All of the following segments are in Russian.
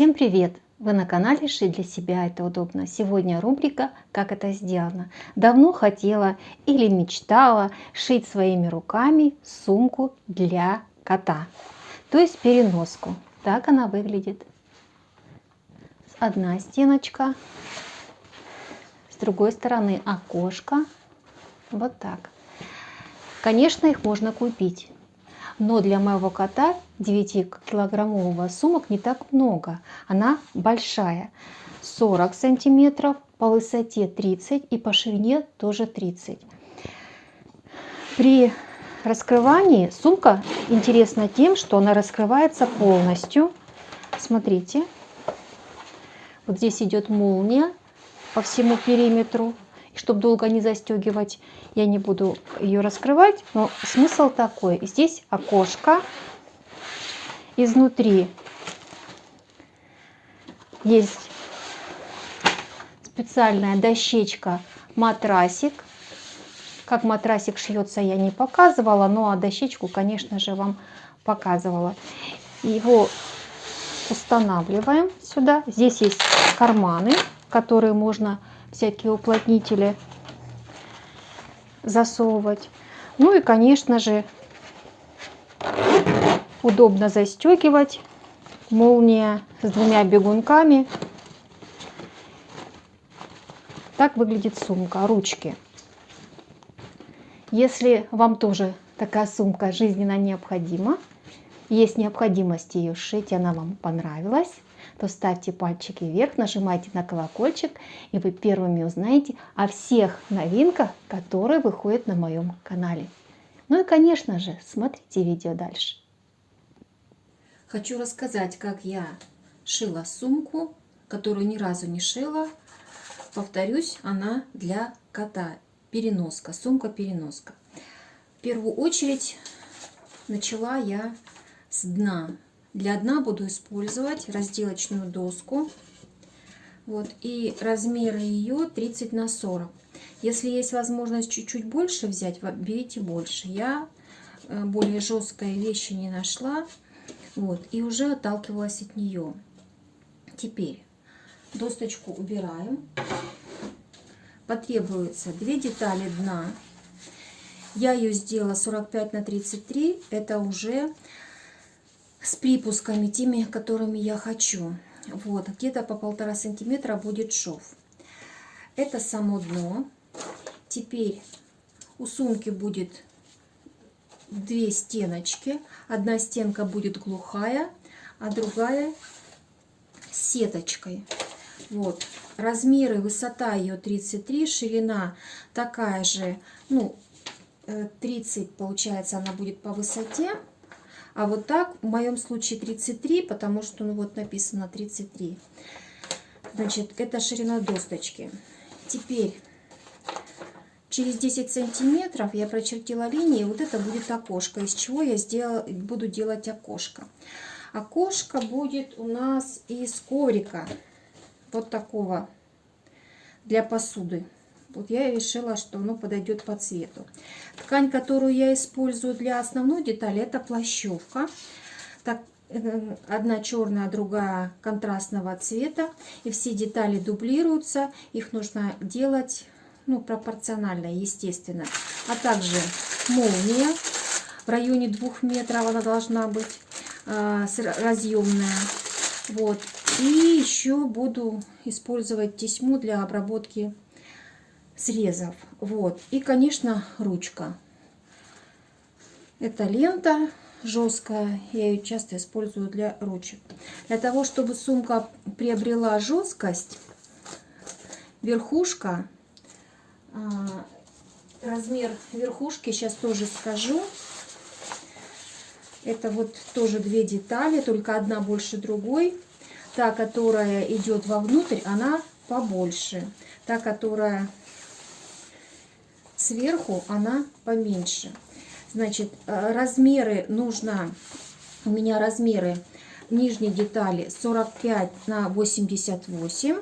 Всем привет! Вы на канале «Шить для себя это удобно». Сегодня рубрика «Как это сделано». Давно хотела или мечтала шить своими руками сумку для кота, то есть переноску. Так она выглядит. Одна стеночка, с другой стороны окошко. Вот так. Конечно, их можно купить. Но для моего кота 9-килограммового сумок не так много. Она большая. 40 сантиметров, по высоте 30 и по ширине тоже 30. При раскрывании сумка интересна тем, что она раскрывается полностью. Смотрите. Вот здесь идет молния по всему периметру. Чтобы долго не застегивать, я не буду ее раскрывать, но смысл такой: здесь окошко, изнутри есть специальная дощечка, матрасик. Как матрасик шьется, я не показывала, но дощечку, конечно же, вам показывала. Его устанавливаем сюда. Здесь есть карманы, в которые можно всякие уплотнители засовывать. Ну и, конечно же, удобно застегивать. Молния с двумя бегунками. Так выглядит сумка. Ручки. Если вам тоже такая сумка жизненно необходима, есть необходимость ее сшить, и она вам понравилась, то ставьте пальчики вверх, нажимайте на колокольчик, и вы первыми узнаете о всех новинках, которые выходят на моем канале. Ну и, конечно же, смотрите видео дальше. Хочу рассказать, как я шила сумку, которую ни разу не шила. Повторюсь, она для кота. Переноска, сумка-переноска. В первую очередь начала я с дна. Для дна буду использовать разделочную доску. Вот, и размеры ее 30 на 40. Если есть возможность чуть-чуть больше взять, берите больше. Я более жесткой вещи не нашла. Вот, и уже отталкивалась от нее. Теперь досточку убираем. Потребуется 2 детали дна. Я ее сделала 45 на 33. Это уже с припусками, теми, которыми я хочу. Вот, где-то по 1,5 сантиметра будет шов. Это само дно. Теперь у сумки будет 2 стеночки. Одна стенка будет глухая, а другая с сеточкой. Вот. Размеры, высота ее 33, ширина такая же, ну, 30, получается, она будет по высоте. А вот так, в моем случае 33, потому что, ну, вот написано 33. Значит, это ширина досточки. Теперь через 10 сантиметров я прочертила линии. Вот это будет окошко, из чего я буду делать окошко. Окошко будет у нас из коврика. Вот такого, для посуды. Вот я решила, что оно подойдет по цвету. Ткань, которую я использую для основной детали, это плащевка. Так, одна черная, другая контрастного цвета. И все детали дублируются. Их нужно делать, ну, пропорционально, естественно. А также молния в районе 2 метров она должна быть разъемная. Вот. И еще буду использовать тесьму для обработки срезов. Вот. И, конечно, ручка. Это лента жесткая. Я ее часто использую для ручек. Для того, чтобы сумка приобрела жесткость, верхушка, размер верхушки сейчас тоже скажу. Это вот тоже 2 детали, только одна больше другой. Та, которая идет вовнутрь, она побольше. Та, которая сверху, она поменьше. Значит, размеры нужно, у меня размеры нижней детали 45 на 88,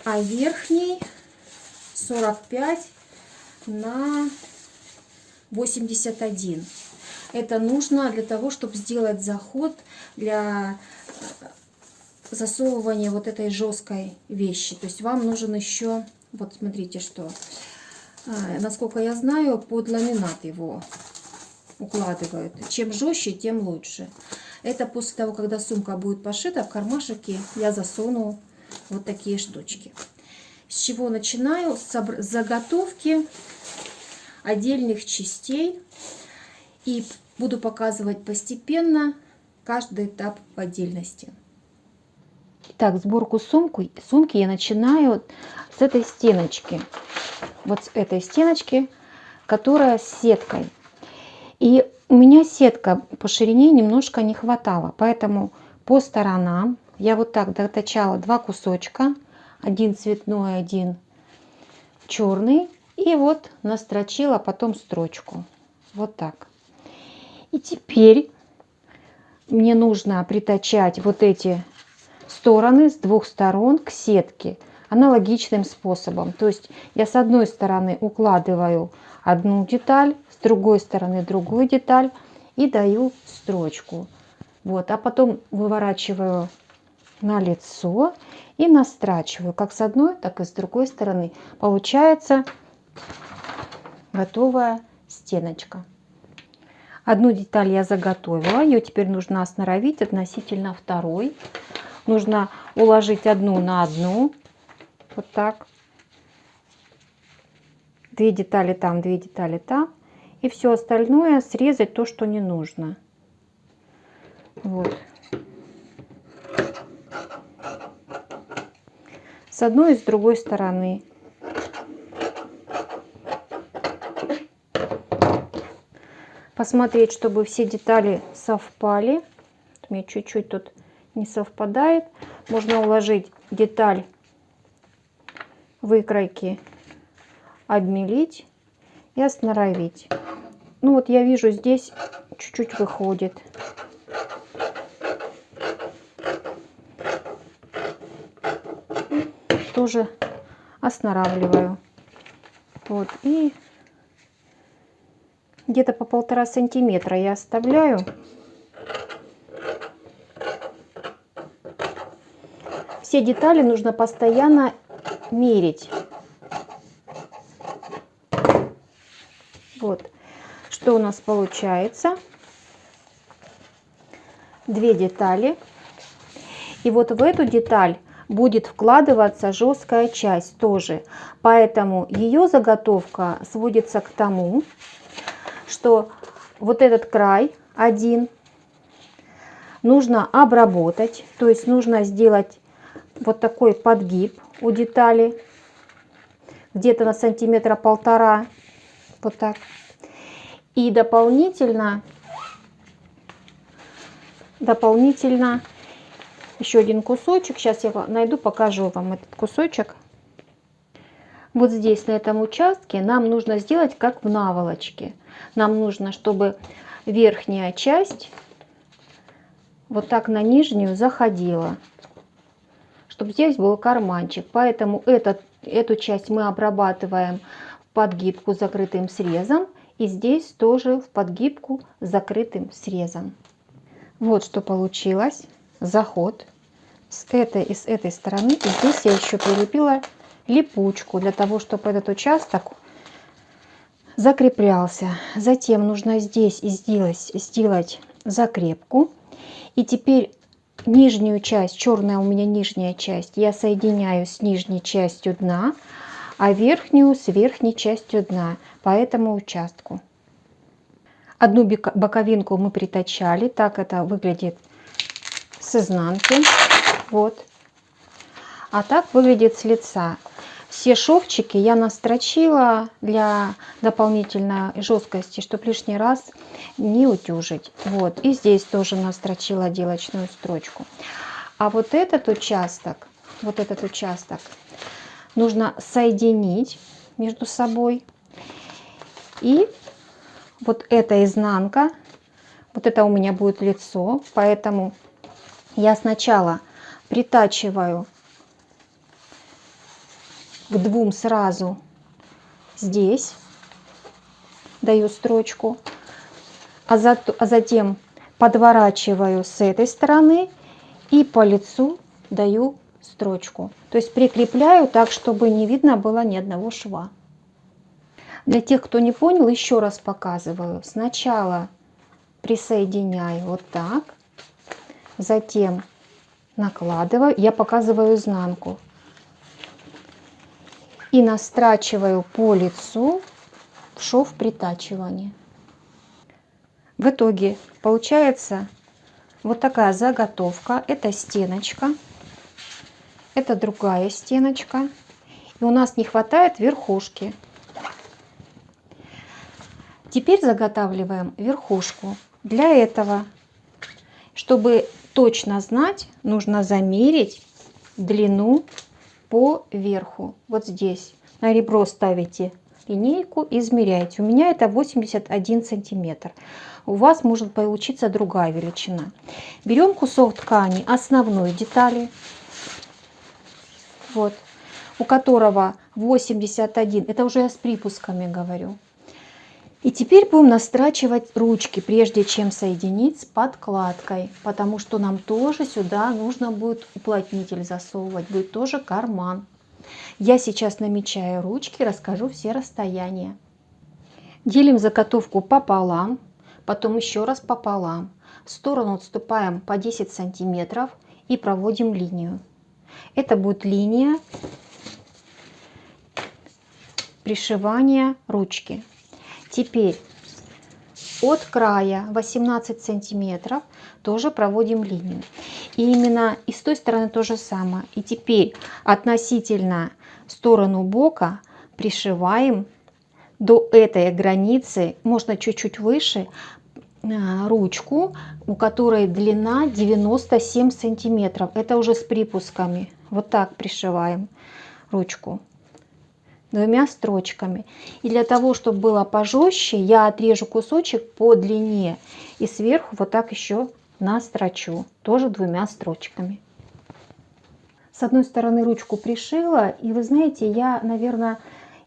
а верхней 45 на 81. Это нужно для того, чтобы сделать заход для засовывания вот этой жесткой вещи. То есть вам нужен еще, вот смотрите, что, насколько я знаю, под ламинат его укладывают. Чем жестче, тем лучше. Это после того, когда сумка будет пошита, в кармашек я засуну вот такие штучки. С чего начинаю? С заготовки отдельных частей. И буду показывать постепенно каждый этап в отдельности. Итак, сборку сумки я начинаю с этой стеночки. Вот с этой стеночки, которая с сеткой. И у меня сетка по ширине немножко не хватало. Поэтому по сторонам я вот так дотачала два кусочка. Один цветной, один черный. И вот настрочила потом строчку. Вот так. И теперь мне нужно притачать вот эти стороны с двух сторон к сетке аналогичным способом. То есть я с одной стороны укладываю одну деталь, с другой стороны другую деталь и даю строчку. Вот, а потом выворачиваю на лицо и настрачиваю как с одной, так и с другой стороны. Получается готовая стеночка. Одну деталь я заготовила, ее теперь нужно осноровить относительно второй. Нужно уложить одну на одну, вот так. Две детали там, две детали там. И все остальное срезать то, что не нужно. Вот. С одной и с другой стороны. Посмотреть, чтобы все детали совпали. У меня чуть-чуть тут не совпадает. Можно уложить деталь выкройки, обмелить и осноровить. Ну вот я вижу, здесь чуть-чуть выходит. Тоже осноравливаю. Вот, и где-то по 1,5 сантиметра я оставляю. Все детали нужно постоянно мерить. Вот, что у нас получается. Две детали. И вот в эту деталь будет вкладываться жесткая часть тоже. Поэтому ее заготовка сводится к тому, что вот этот край один нужно обработать. То есть нужно сделать вот такой подгиб у детали. Где-то на 1,5 сантиметра. Вот так. И дополнительно еще один кусочек. Сейчас я найду, покажу вам этот кусочек. Вот здесь, на этом участке, нам нужно сделать как в наволочке. Нам нужно, чтобы верхняя часть вот так на нижнюю заходила. Чтобы здесь был карманчик. Поэтому эту часть мы обрабатываем в подгибку с закрытым срезом. И здесь тоже в подгибку с закрытым срезом. Вот что получилось. Заход с этой и с этой стороны. И здесь я еще прилепила липучку для того, чтобы этот участок закреплялся. Затем нужно здесь и сделать закрепку. И теперь нижнюю часть, черная у меня нижняя часть, я соединяю с нижней частью дна, а верхнюю с верхней частью дна по этому участку. Одну боковинку мы притачали, так это выглядит с изнанки. Вот. А так выглядит с лица. Все шовчики я настрочила для дополнительной жесткости, чтобы лишний раз не утюжить. Вот. И здесь тоже настрочила отделочную строчку. А вот этот участок нужно соединить между собой. И вот эта изнанка, вот это у меня будет лицо, поэтому я сначала притачиваю к двум сразу здесь, даю строчку, а затем подворачиваю с этой стороны и по лицу даю строчку. То есть прикрепляю так, чтобы не видно было ни одного шва. Для тех, кто не понял, еще раз показываю. Сначала присоединяю вот так, затем накладываю, я показываю изнанку и настрачиваю по лицу в шов притачивания. В итоге получается вот такая заготовка. Это стеночка, это другая стеночка, и у нас не хватает верхушки. Теперь заготавливаем верхушку. Для этого, чтобы точно знать, нужно замерить длину по верху. Вот здесь на ребро ставите линейку и измеряете. У меня это 81 сантиметр. У вас может получиться другая величина. Берем кусок ткани основной детали, вот, у которого 81, это уже я с припусками говорю. И теперь будем настрачивать ручки, прежде чем соединить с подкладкой, потому что нам тоже сюда нужно будет уплотнитель засовывать, будет тоже карман. Я сейчас намечаю ручки, расскажу все расстояния. Делим заготовку пополам, потом еще раз пополам. В сторону отступаем по 10 сантиметров и проводим линию. Это будет линия пришивания ручки. Теперь от края 18 сантиметров тоже проводим линию. И именно и с той стороны то же самое. И теперь относительно в сторону бока пришиваем до этой границы, можно чуть-чуть выше, ручку, у которой длина 97 сантиметров. Это уже с припусками. Вот так пришиваем ручку двумя строчками. И для того, чтобы было пожестче, я отрежу кусочек по длине и сверху вот так еще настрочу, тоже двумя строчками. С одной стороны ручку пришила, и вы знаете, я, наверное,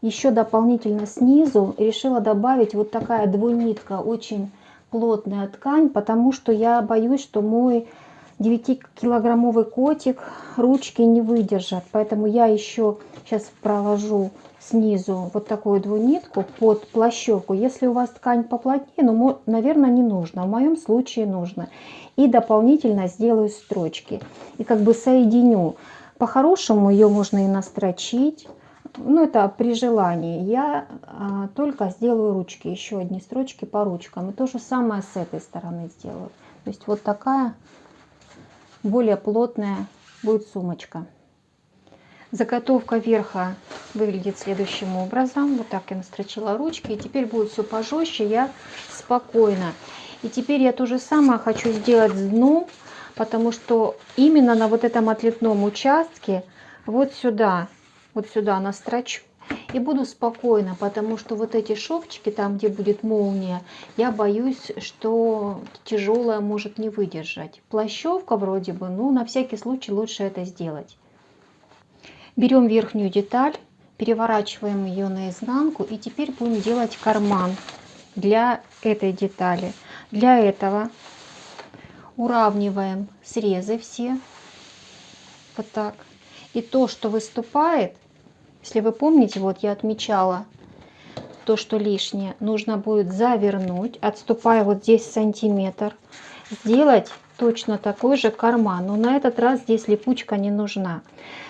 еще дополнительно снизу решила добавить вот такая двунитка, очень плотная ткань, потому что я боюсь, что мой 9-килограммовый котик ручки не выдержат. Поэтому я еще сейчас проложу снизу вот такую двунитку под плащевку. Если у вас ткань поплотнее, ну, наверное, не нужно. В моем случае нужно. И дополнительно сделаю строчки. И как бы соединю. По-хорошему ее можно и настрочить. Ну, это при желании. Я только сделаю ручки. Еще одни строчки по ручкам. И то же самое с этой стороны сделаю. То есть вот такая более плотная будет сумочка. Заготовка верха выглядит следующим образом. Вот так я настрочила ручки. И теперь будет все пожестче, я спокойно. И теперь я то же самое хочу сделать с дном, потому что именно на вот этом отлетном участке вот сюда настрочу. И буду спокойно, потому что вот эти шовчики, там где будет молния, я боюсь, что тяжелая может не выдержать. Плащевка вроде бы, но на всякий случай лучше это сделать. Берем верхнюю деталь, переворачиваем ее наизнанку и теперь будем делать карман для этой детали. Для этого уравниваем срезы все, вот так. И то, что выступает, если вы помните, вот я отмечала то, что лишнее, нужно будет завернуть, отступая вот здесь сантиметр, сделать точно такой же карман. Но на этот раз здесь липучка не нужна.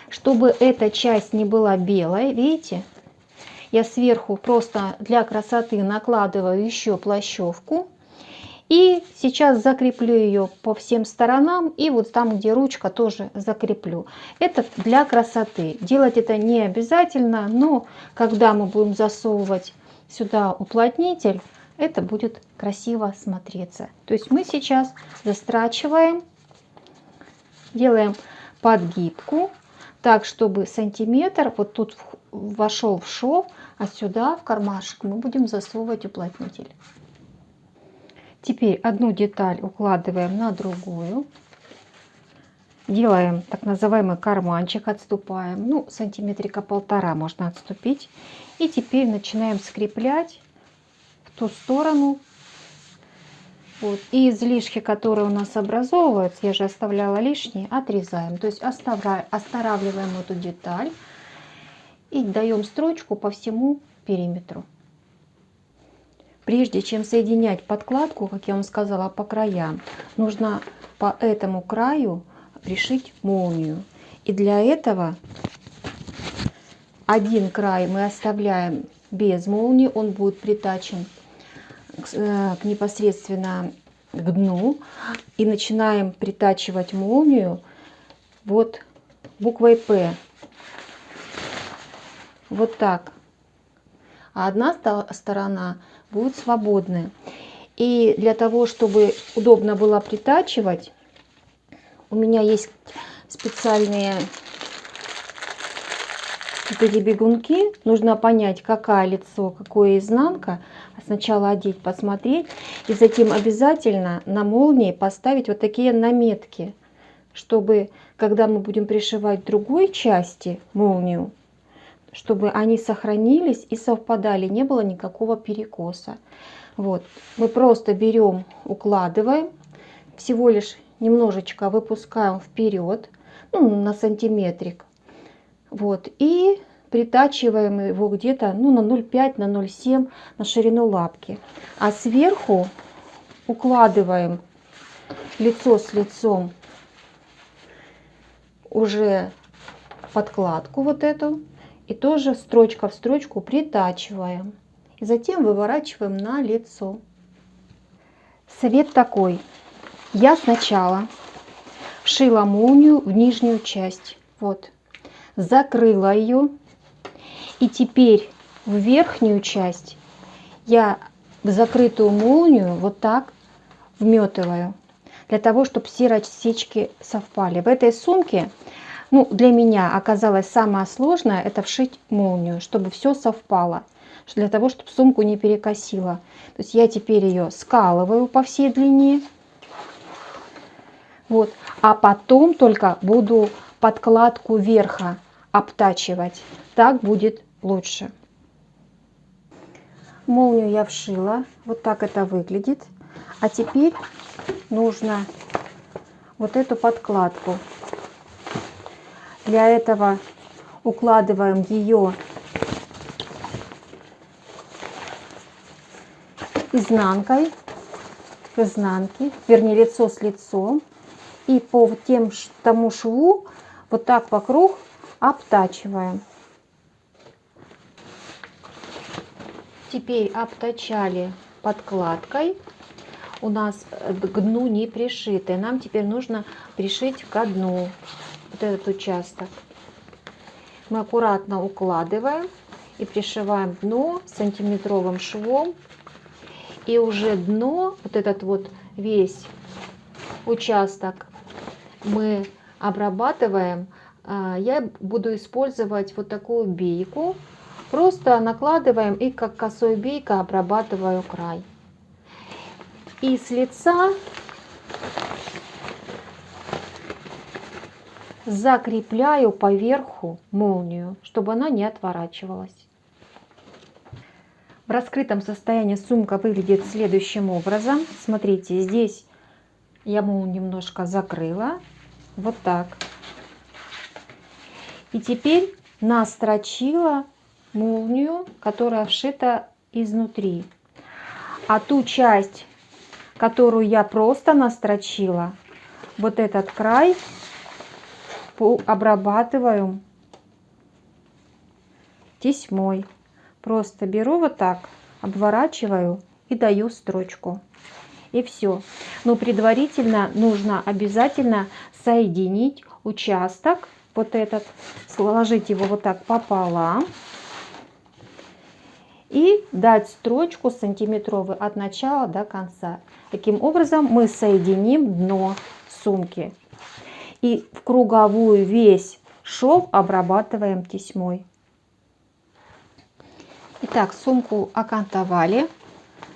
Чтобы эта часть не была белой, видите, я сверху просто для красоты накладываю еще плащевку. И сейчас закреплю ее по всем сторонам. И вот там, где ручка, тоже закреплю. Это для красоты. Делать это не обязательно, но когда мы будем засовывать сюда уплотнитель, это будет красиво смотреться. То есть мы сейчас застрачиваем, делаем подгибку, так, чтобы сантиметр вот тут вошел в шов, а сюда в кармашек мы будем засовывать уплотнитель. Теперь одну деталь укладываем на другую. Делаем так называемый карманчик, отступаем. Ну, сантиметрика 1,5 можно отступить. И теперь начинаем скреплять в ту сторону, Вот. И излишки, которые у нас образовываются, я же оставляла лишние, отрезаем. То есть останавливаем эту деталь и даем строчку по всему периметру. Прежде чем соединять подкладку, как я вам сказала, по краям, нужно по этому краю пришить молнию. И для этого один край мы оставляем без молнии, он будет притачен непосредственно к дну. И начинаем притачивать молнию вот буквой П. Вот так. А одна сторона будет свободная. И для того, чтобы удобно было притачивать, у меня есть специальные вот эти бегунки. Нужно понять, какое лицо, какое изнанка. Сначала одеть, посмотреть. И затем обязательно на молнии поставить вот такие наметки, чтобы, когда мы будем пришивать другой части молнию, чтобы они сохранились и совпадали, не было никакого перекоса. Вот. Мы просто берем, укладываем, всего лишь немножечко выпускаем вперед, ну, на сантиметрик. Вот. И притачиваем его где-то на 0,5, на 0,7 на ширину лапки. А сверху укладываем лицо с лицом уже подкладку вот эту. И тоже строчка в строчку притачиваем. И затем выворачиваем на лицо. Совет такой. Я сначала вшила молнию в нижнюю часть. Вот. Закрыла ее. И теперь в верхнюю часть я в закрытую молнию вот так вметываю. Для того, чтобы все рассечки совпали. В этой сумке, для меня оказалось самое сложное — это вшить молнию, чтобы все совпало. Для того, чтобы сумку не перекосило. То есть я теперь ее скалываю по всей длине. Вот. А потом только буду подкладку верха обтачивать. Так будет лучше. Молнию я вшила. Вот так это выглядит. А теперь нужно вот эту подкладку. Для этого укладываем ее изнанкой к изнанке, вернее лицо с лицом. И по тому шву вот так вокруг обтачиваем. Теперь обтачали подкладкой. У нас к дну не пришиты. Нам теперь нужно пришить ко дну вот этот участок. Мы аккуратно укладываем и пришиваем дно сантиметровым швом. И уже дно, вот этот вот весь участок мы обрабатываем. Я буду использовать вот такую бейку. Просто накладываем и как косой бейка обрабатываю край. И с лица закрепляю поверху молнию, чтобы она не отворачивалась. В раскрытом состоянии сумка выглядит следующим образом. Смотрите, здесь я молнию немножко закрыла. Вот так. И теперь настрочила молнию, которая вшита изнутри. А ту часть, которую я просто настрочила, вот этот край обрабатываю тесьмой. Просто беру вот так, обворачиваю и даю строчку. И все. Но предварительно нужно обязательно соединить участок, вот этот, сложить его вот так пополам и дать строчку сантиметровую от начала до конца. Таким образом мы соединим дно сумки. И в круговую весь шов обрабатываем тесьмой. Итак, сумку окантовали.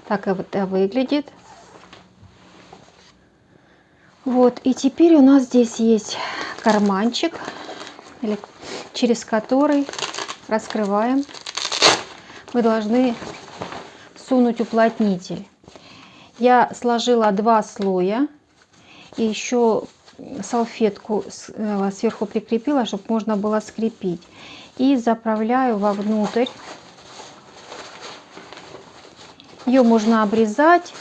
Так это выглядит. Вот, и теперь у нас здесь есть карманчик, через который раскрываем. Мы должны сунуть уплотнитель. Я сложила 2 слоя и еще салфетку сверху прикрепила, чтобы можно было скрепить. И заправляю вовнутрь. Ее можно обрезать.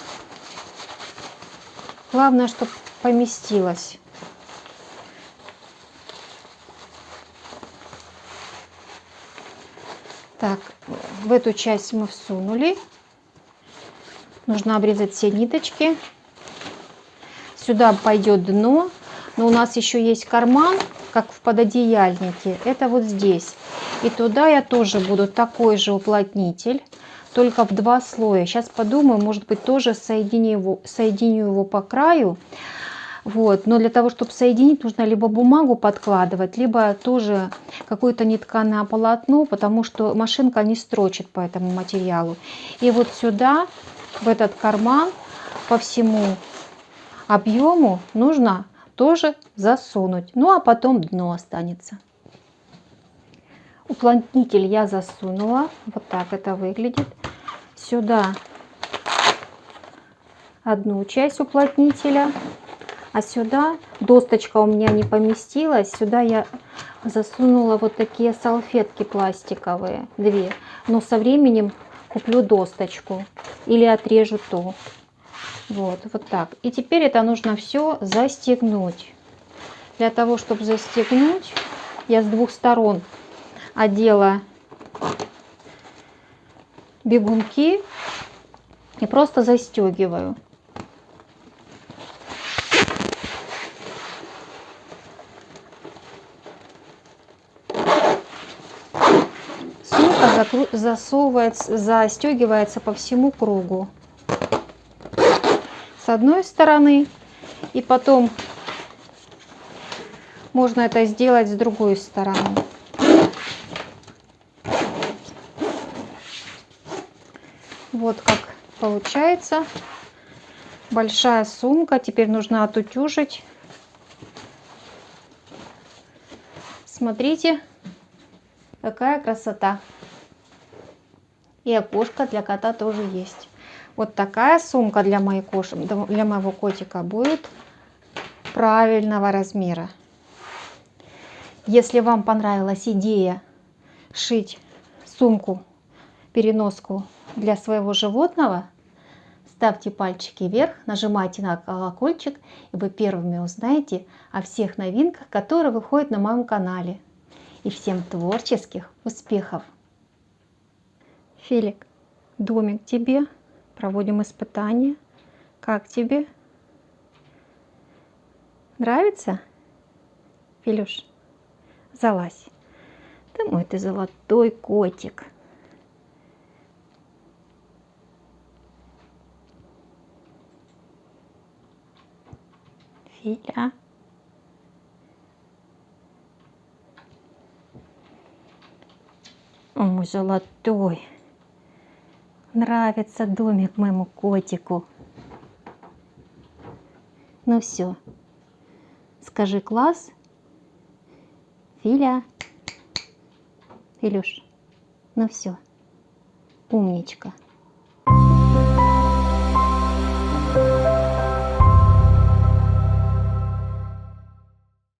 Главное, чтобы поместилось. Так, в эту часть мы всунули. Нужно обрезать все ниточки. Сюда пойдет дно. Но у нас еще есть карман, как в пододеяльнике. Это вот здесь. И туда я тоже буду такой же уплотнитель, только в 2 слоя. Сейчас подумаю, может быть, тоже соединю его по краю. Вот. Но для того, чтобы соединить, нужно либо бумагу подкладывать, либо тоже какое-то нетканое полотно, потому что машинка не строчит по этому материалу. И вот сюда, в этот карман, по всему объему нужно тоже засунуть. Ну а потом дно останется. Уплотнитель я засунула. Вот так это выглядит. Сюда одну часть уплотнителя. А сюда досточка у меня не поместилась. Сюда я засунула вот такие салфетки пластиковые. 2. Но со временем куплю досточку. Или отрежу ту. Вот так. И теперь это нужно все застегнуть. Для того, чтобы застегнуть, я с 2 сторон одела бегунки и просто застегиваю. Сумка застегивается по всему кругу. С одной стороны, и потом можно это сделать с другой стороны. Вот как получается. Большая сумка. Теперь нужно отутюжить. Смотрите, какая красота. И окошко для кота тоже есть. Вот такая сумка для моего котика будет правильного размера. Если вам понравилась идея шить сумку, переноску для своего животного, ставьте пальчики вверх, нажимайте на колокольчик, и вы первыми узнаете о всех новинках, которые выходят на моем канале. И всем творческих успехов! Филик, домик тебе. Проводим испытание. Как тебе? Нравится? Филюш, залазь. Ты мой, ты золотой котик. Филя. О, мой золотой. Нравится домик моему котику. Ну все. Скажи класс. Филя. Филюш. Ну все. Умничка.